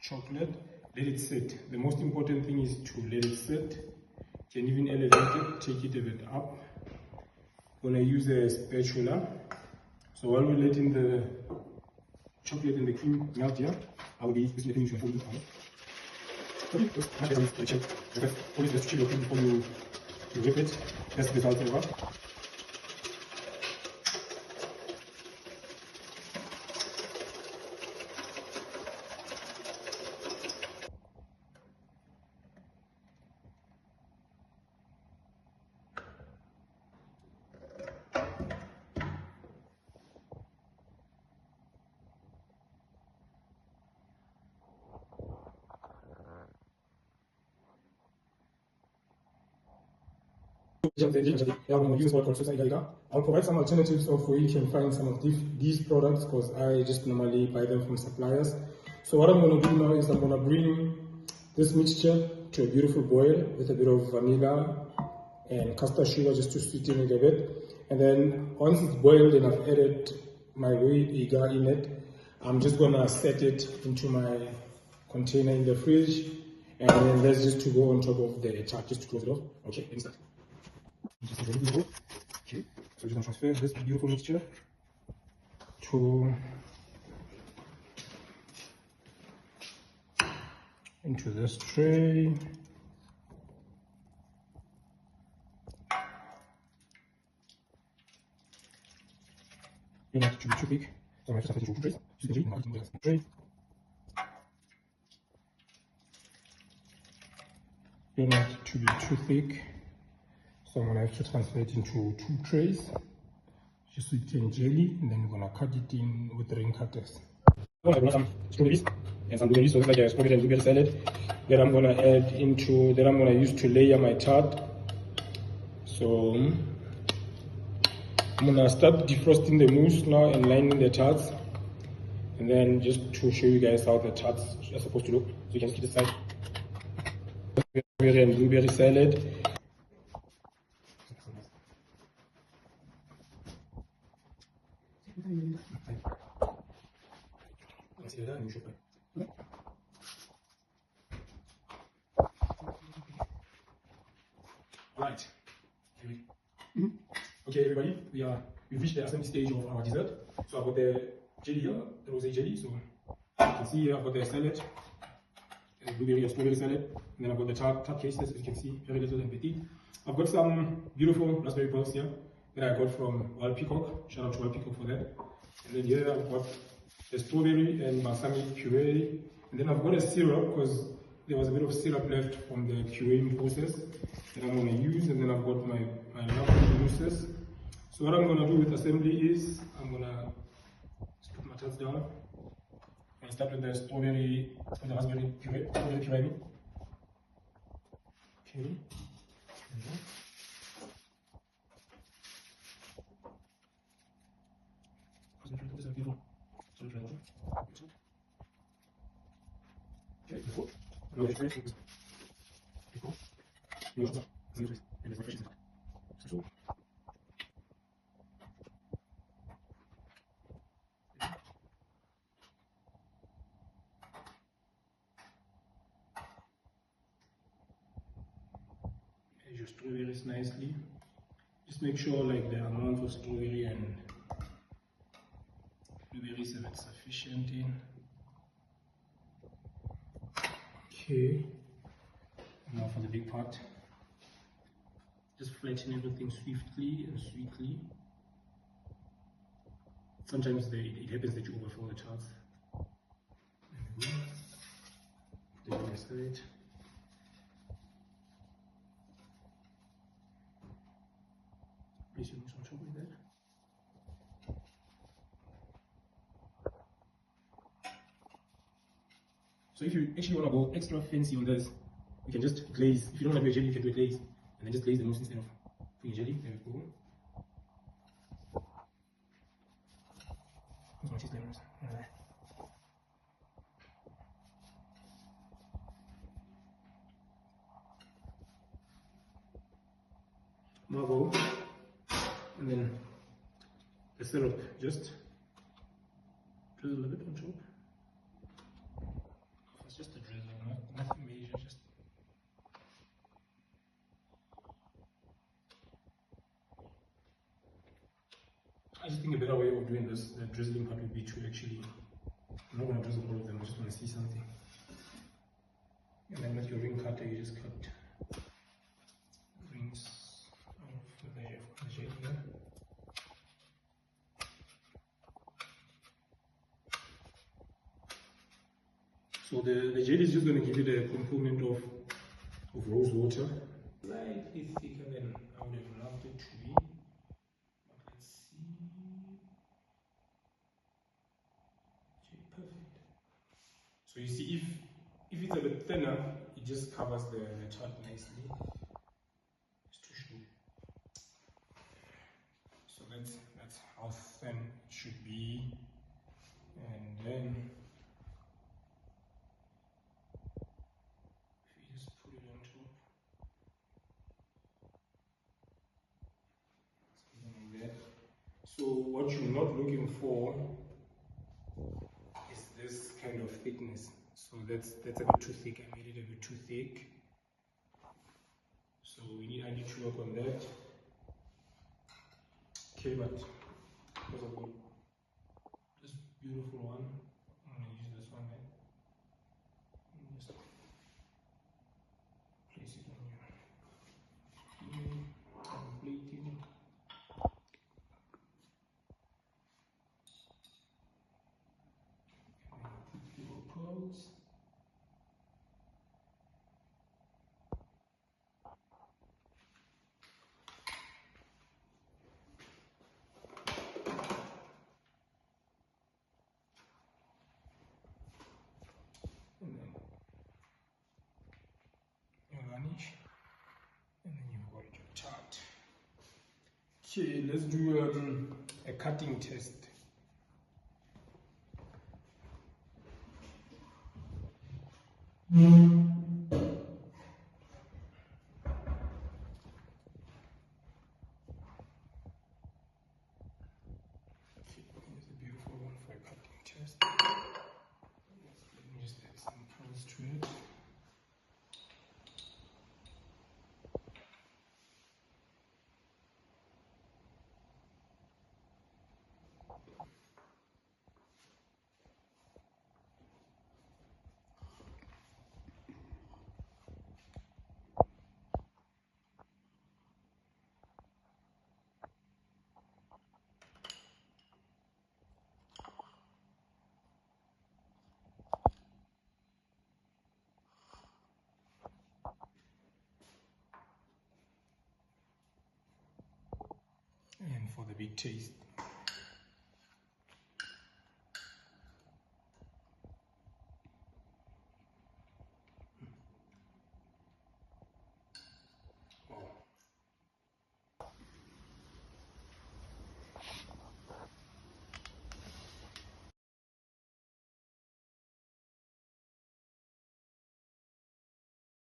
chocolate, let it sit. The most important thing is to let it sit. You can even elevate it, take it a bit up. I'm gonna use a spatula. So while we're letting the chocolate and the cream melt here, I will be using the cream to fold it out. Okay, just mash it with the chip. Always just chill your cream before you whip it. That's the salt flavor. I'll provide some alternatives of where you can find some of these products because I just normally buy them from suppliers. So what I'm going to do now is I'm going to bring this mixture to a beautiful boil with a bit of vanilla and custard sugar just to sweeten it a bit. And then once it's boiled and I've added my whey agar in it, I'm just going to set it into my container in the fridge. And then that's just to go on top of the tart, just to close it off. Okay, let me start. Okay, so we're just going to transfer this beautiful mixture into this tray. You want it to be too big, so I have to transfer it into two trays. You don't want it to be too thick, so I'm going to have to transfer it into 2 trays. Just sweet cane jelly, and then we're going to cut it in with ring cutters. I'm going to have some strawberries and some blueberries, so it's like a strawberry and blueberry salad that I'm going to add into, that I'm going to use to layer my tart. So I'm going to start defrosting the mousse now and lining the tarts, and then just to show you guys how the tarts are supposed to look, so you can just keep it aside. Strawberry and blueberry salad. Right. Okay, everybody, we've reached the assembly stage of our dessert. So I've got the jelly here, the rosé jelly. So you can see here I've got the salad, the blueberry and strawberry salad, and then I've got the tart cases, as you can see, very little and petite. I've got some beautiful raspberry pearls here that I got from Wild Peacock. Shout out to Wild Peacock for that. And then here I've got the strawberry and balsamic puree. And then I've got a syrup because there was a bit of syrup left from the curing process that I'm going to use. And then I've got my lovely mousses. So what I'm going to do with assembly is I'm going to put my tarts down. I start with the strawberry, with the raspberry puree, Okay. Your strawberries nicely. Just make sure like the amount of strawberry and blueberries are sufficient in. Okay. Now for the big part. Just flatten everything swiftly and sweetly. Sometimes it happens that you overfill the tarts. The other side. Place your mousse on top like that. So if you actually want to go extra fancy on this, you can just glaze. If you don't have your jelly, you can do a glaze. And then just glaze the mousse instead of putting jelly. There we go. Marble. And then the syrup, just drizzle a bit on top. doing this, the drizzling part will be to actually, I'm not going to drizzle all of them, I just want to see something. And then with your ring cutter, you just cut rings of the jelly here. So the jelly is just going to give you the component of rose water. Slightly thicker than I would have loved it to be. But let's see. Okay, perfect. So you see, if it's a bit thinner, it just covers the tart nicely. Just to show. So that's how thin it should be. And then so what you're not looking for is this kind of thickness. So that's a bit too thick. I made it a bit too thick. So I need to work on that. Okay, but because I've got this beautiful one, I'm gonna use this one then. Just place it on your plating. Pearls. And then your garnish, and then you've got your tart. Okay, let's do a cutting test. And for the big taste.